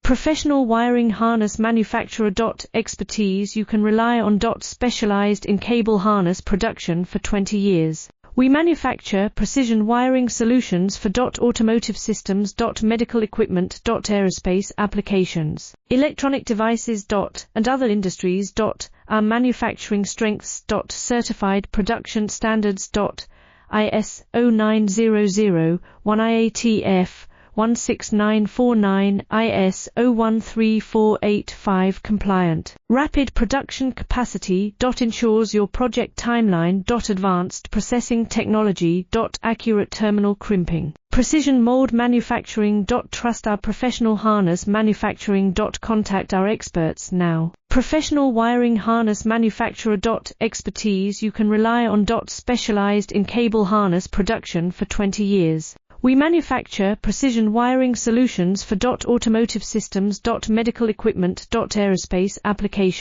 Professional wiring harness manufacturer. Expertise you can rely on. Specialized in cable harness production for 20 years. We manufacture precision wiring solutions for automotive systems, medical equipment, aerospace applications, electronic devices, and other industries. Our manufacturing strengths. Certified production standards. ISO 9001 IATF 16949 ISO 13485 compliant. Rapid production capacity. Ensures your project timeline. Advanced processing technology. Accurate terminal crimping. Precision mold manufacturing. Trust our professional harness manufacturing. Contact our experts now. Professional wiring harness manufacturer. Expertise you can rely on. Specialized in cable harness production for 20 years. We manufacture precision wiring solutions for automotive systems, medical equipment, aerospace applications.